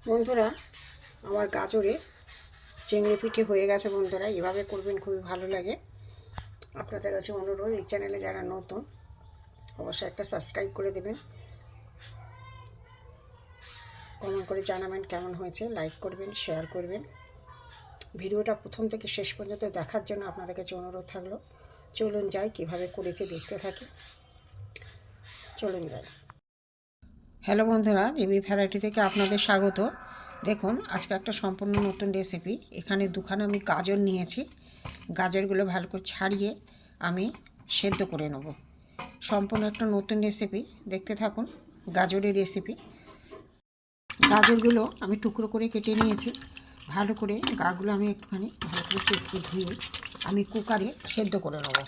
বন্ধুরা, আমার গাজরের চিংড়ি পিঠে হয়ে গেছে। বন্ধুরা, এভাবে করবেন, খুবই ভালো লাগে। আপনাদের কাছে অনুরোধ, এই চ্যানেলে যারা নতুন অবশ্যই একটা সাবস্ক্রাইব করে দেবেন, কমেন্ট করে জানাবেন কেমন হয়েছে, লাইক করবেন, শেয়ার করবেন। ভিডিওটা প্রথম থেকে শেষ পর্যন্ত দেখার জন্য আপনাদের কাছে অনুরোধ থাকলো। চলুন যাই, কীভাবে করেছি দেখতে থাকি। চলুন যাই। হ্যালো বন্ধুরা, জিবি ভ্যারাইটি থেকে আপনাদের স্বাগত। দেখুন, আজকে একটা সম্পূর্ণ নতুন রেসিপি। এখানে দুখানা আমি গাজর নিয়েছি। গাজরগুলো ভালো করে ছাড়িয়ে আমি সেদ্ধ করে নেব। সম্পূর্ণ একটা নতুন রেসিপি, দেখতে থাকুন। গাজরের রেসিপি। গাজরগুলো আমি টুকরো করে কেটে নিয়েছি। ভালো করে গাগুলো আমি একটুখানি ভালো করে চেটকে ধুয়ে আমি কুকারে সেদ্ধ করে নেব।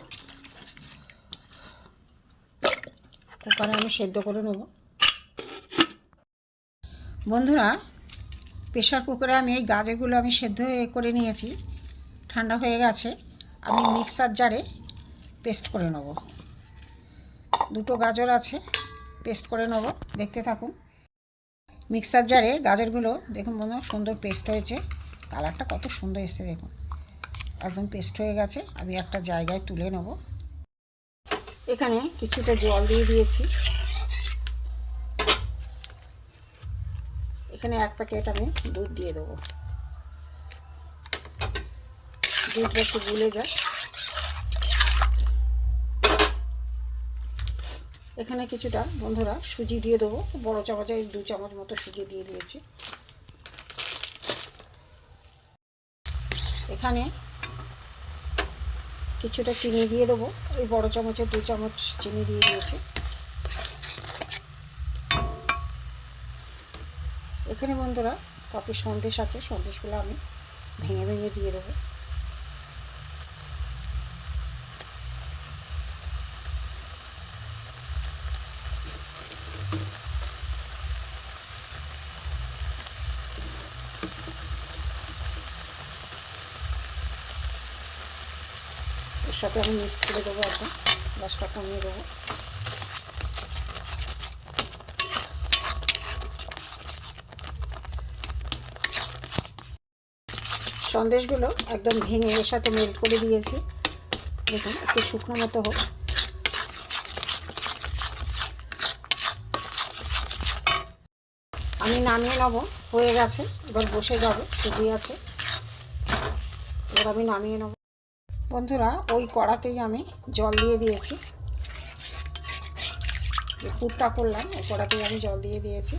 কুকারে আমি সেদ্ধ করে নেব। বন্ধুরা, প্রেশার কুকারে আমি এই গাজরগুলো আমি সেদ্ধ করে নিয়েছি। ঠান্ডা হয়ে গেছে। আমি মিক্সার জারে পেস্ট করে নেব। দুটো গাজর আছে, পেস্ট করে নেব। দেখতে থাকুন। মিক্সার জারে গাজরগুলো দেখুন বন্ধুরা, সুন্দর পেস্ট হয়েছে। কালারটা কত সুন্দর এসেছে দেখুন, একদম পেস্ট হয়ে গেছে। আমি একটা জায়গায় তুলে নেব। এখানে কিছুটা জল দিয়ে দিয়েছি। এখানে এক প্যাকেট আমি দুধ দিয়ে দেবো। দুধটা একটু গুলে যায়। এখানে কিছুটা বন্ধুরা সুজি দিয়ে দেবো। বড় চামচে 2 চামচ মতো সুজি দিয়ে দিয়েছি। এখানে কিছুটা চিনি দিয়ে দেবো। এই বড় চামচে 2 চামচ চিনি দিয়ে দিয়েছি। এখানে বন্ধুরা কপি সন্দেশ আছে, সন্দেশগুলো আমি ভেঙে ভেঙে দিয়ে দেবো। এর সাথে আমি মিক্স করে দেবো। এখন গ্যাসটা কমিয়ে দেবো। সন্দেশগুলো একদম ভেঙে এর সাথে মেল্ট করে দিয়েছি। দেখুন, একটু শুকনো মতো হোক। আমি নামিয়ে নেব। হয়ে গেছে, এবার বসে যাবে। সুজি আছে, এবার আমি নামিয়ে নেব। বন্ধুরা, ওই কড়াতেই আমি জল দিয়ে দিয়েছি। যে পুরটা করলাম ওই কড়াতেই আমি জল দিয়ে দিয়েছি।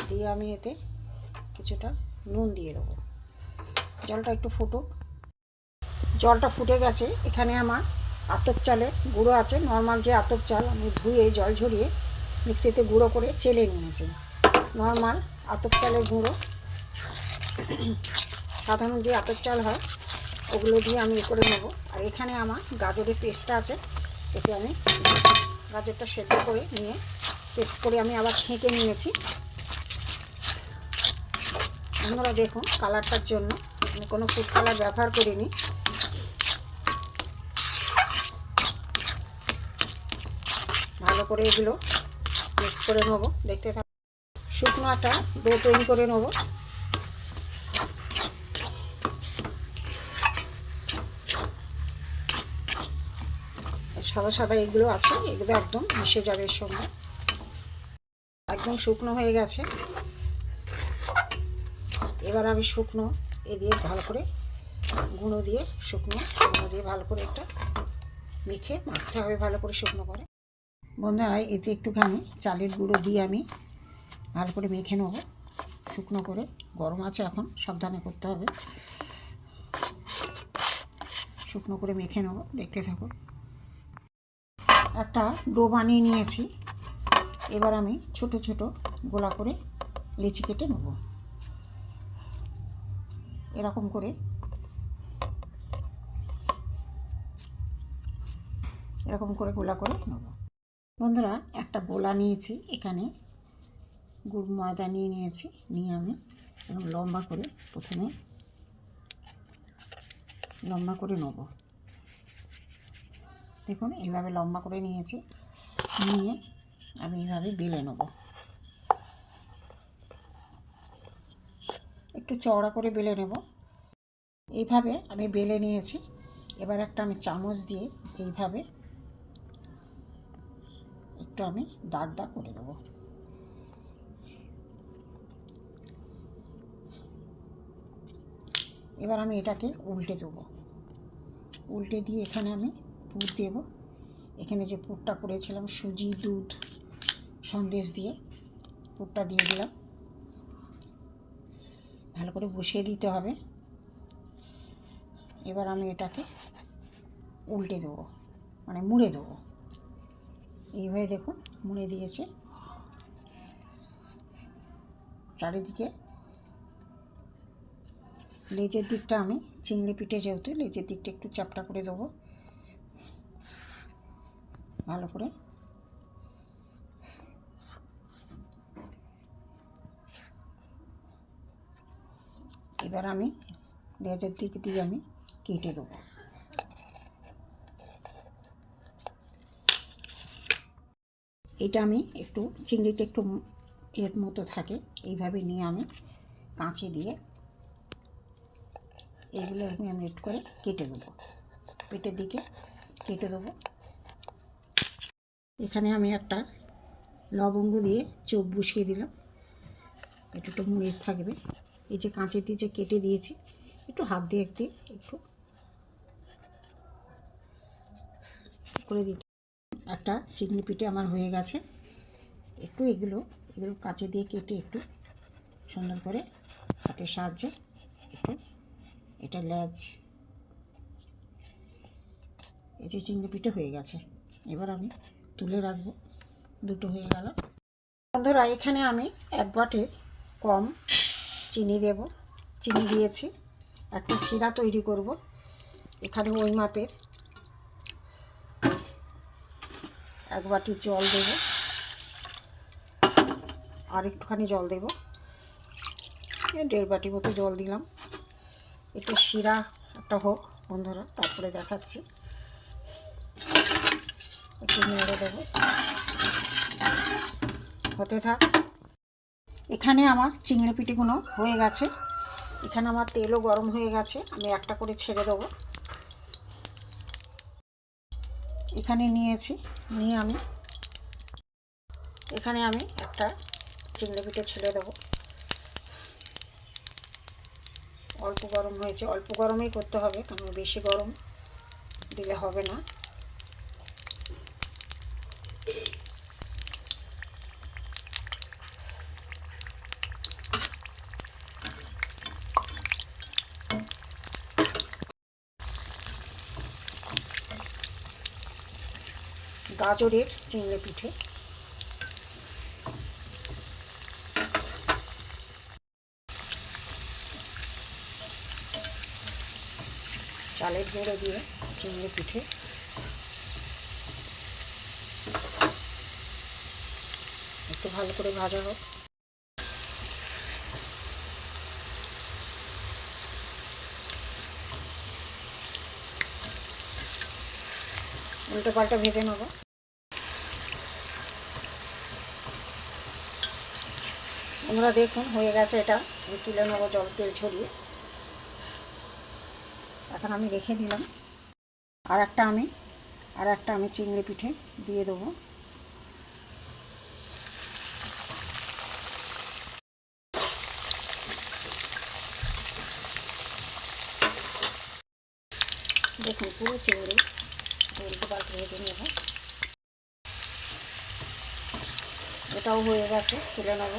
দিয়ে আমি এতে কিছুটা নুন দিয়ে দেবো। জলটা একটু ফুটুক। জলটা ফুটে গেছে। এখানে আমার আতপ চালের গুঁড়ো আছে। নর্মাল যে আতপ চাল আমি ধুয়ে জল ঝরিয়ে মিক্সিতে গুঁড়ো করে চেলে নিয়েছি। নর্মাল আতপ চালের গুঁড়ো, সাধারণ যে আতপ চাল হয় ওগুলো দিয়ে আমি করে নেব। আর এখানে আমার গাজরের পেস্টটা আছে। এতে আমি গাজরটা সেদ্ধ করে নিয়ে পেস্ট করে আমি আবার ছেঁকে নিয়েছি। আপনারা দেখুন, কালারটার জন্য আমি কোনো ফুড কালার ব্যবহার করিনি। ভালো করে এগুলো মিক্স করে নেব। দেখতে থাকুন। শুকনো একটা ডো তৈরি করে নেব। সাদা সাদা এগুলো আছে, এগুলো একদম মিশে যাবে এর সঙ্গে। একদম শুকনো হয়ে গেছে। এবার আমি শুকনো এ দিয়ে ভালো করে গুঁড়ো দিয়ে গুঁড়ো দিয়ে ভালো করে একটা মেখে মাখতে হবে, ভালো করে শুকনো করে। বন্ধুরা, এতে একটুখানি চালের গুঁড়ো দিয়ে আমি ভালো করে মেখে নেব শুকনো করে। গরম আছে এখন, সাবধানে করতে হবে। শুকনো করে মেখে নেব। দেখতে থাকুন। একটা ডো বানিয়ে নিয়েছি। এবার আমি ছোট ছোট গোলা করে লেচি কেটে নেব। এরকম করে গোলা করে নেব। বন্ধুরা, একটা গোলা নিয়েছি। এখানে গুড় ময়দা নিয়েছি। নিয়ে আমি এরকম লম্বা করে প্রথমে লম্বা করে নেব। দেখুন, এইভাবে লম্বা করে নিয়েছি। নিয়ে আমি এইভাবে বেলে নেব। একটু চওড়া করে বেলে নেব। এইভাবে আমি বেলে নিয়েছি। এবার একটা আমি চামচ দিয়ে এইভাবে একটু আমি দাগ দাগ করে দেবো। এবার আমি এটাকে উল্টে দেবো। উল্টে দিয়ে এখানে আমি পুর দেব। এখানে যে পুরটা করেছিলাম সুজি, দুধ, সন্দেশ দিয়ে পুরটা দিয়ে দিলাম। ভালো করে বসিয়ে দিতে হবে। এবার আমি এটাকে উল্টে দেবো, মানে মুড়ে দেবো। এইভাবে দেখুন মুড়ে দিয়েছে। চারিদিকে লেজের দিকটা আমি চিংড়ি পিঠে যেহেতু লেজের দিকটা একটু চ্যাপটা করে দেবো ভালো করে। এবার আমি লেজের দিক দিয়ে আমি কেটে দেবো। এটা আমি একটু চিংড়িটা একটু এর মতো থাকে, এইভাবে নিয়ে আমি কাঁচি দিয়ে এইগুলো আমি একটু করে কেটে দেবো, পেটের দিকে কেটে দেবো। এখানে আমি একটা লবঙ্গ দিয়ে চোখ বসিয়ে দিলাম, একটু মুড়ে থাকবে। এই যে কাঁচি দিয়ে যে কেটে দিয়েছি, একটু হাত দিয়ে একটু করে দিতে। একটা চিংড়ি পিঠে আমার হয়ে গেছে। একটু এগুলো কাঁচি দিয়ে কেটে একটু সুন্দর করে হাতের সাহায্যে একটু এটা লেজ, এই যে চিংড়ি পিঠে হয়ে গেছে। এবার আমি তুলে রাখবো। দুটো হয়ে গেল। বন্ধুরা, এখানে আমি 1 বাটি কম চিনি দেব। চিনি দিয়েছি। একটা শিরা তৈরি করব। এখানে ওই মাপের 1 বাটি জল দেব, আর একটুখানি জল দেব, 1.5 বাটি মতো জল দিলাম। একটু শিরা একটা হোক বন্ধুরা, তারপরে দেখাচ্ছি। একটু নেড়ে দেবো, হতে থাক। এখানে আমার চিংড়ি পিঠেগুলো হয়ে গেছে। এখানে আমার তেলও গরম হয়ে গেছে। আমি একটা করে ছেড়ে দেবো। এখানে নিয়েছি, নিয়ে আমি এখানে আমি একটা চিংড়ি পিঠে ছেড়ে দেবো। অল্প গরম হয়েছে, অল্প গরমেই করতে হবে, কারণ বেশি গরম দিলে হবে না। গাজরের চিংড়ি পিঠে। চালের গুঁড়ো দিয়ে চিংড়ি পিঠে। একটু ভালো করে ভাজা হোক। উল্টো পাল্টা ভেজে নেব। আমরা দেখুন হয়ে গেছে। এটা আমি তুলে নেবো জল তেল ছড়িয়ে। এখন আমি রেখে দিলাম। আর একটা আমি চিংড়ি পিঠে দিয়ে দেবো। দেখুন পুরো চিংড়ি উল্টো পাল্টা ভেজে নেব। এটাও হয়ে গেছে, তুলে নেব।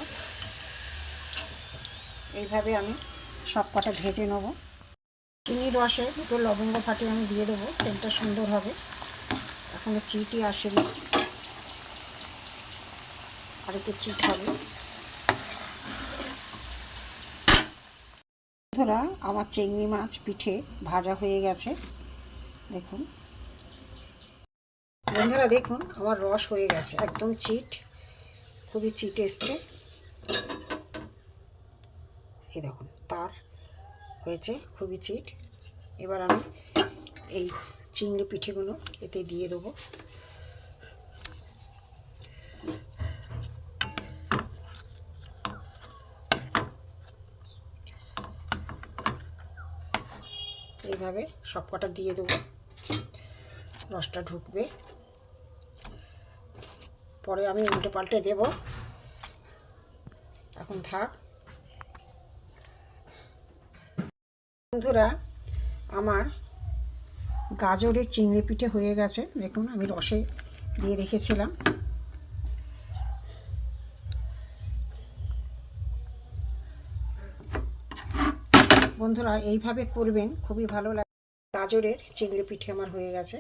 এইভাবে আমি সব কটা ভেজে নেব। চিনির রসে দুটো লবঙ্গ ফাটিয়ে আমি দিয়ে দেবো, সেন্টটা সুন্দর হবে। এখনো চিটই আসেনি, আর একটু চিট হবে। বন্ধুরা, আমার চিংড়ি মাছ পিঠে ভাজা হয়ে গেছে। দেখুন বন্ধুরা, দেখুন আমার রস হয়ে গেছে, একদম চিট, খুবই চিট এসছে। এই দেখুন তার হয়েছে, খুবই চিট। এবার আমি এই চিংড়ি পিঠেগুলো এতে দিয়ে দেবো। এইভাবে সব কটা দিয়ে দেবো, রসটা ঢুকবে। পরে আমি উল্টে পাল্টে দেব। এখন থাক। বন্ধুরা, আমার গাজরের চিংড়ি পিঠে হয়ে গেছে। দেখুন আমি রসে দিয়ে রেখেছিলাম। বন্ধুরা এইভাবে করবেন, খুবই ভালো লাগে। গাজরের চিংড়ি পিঠে আমার হয়ে গেছে।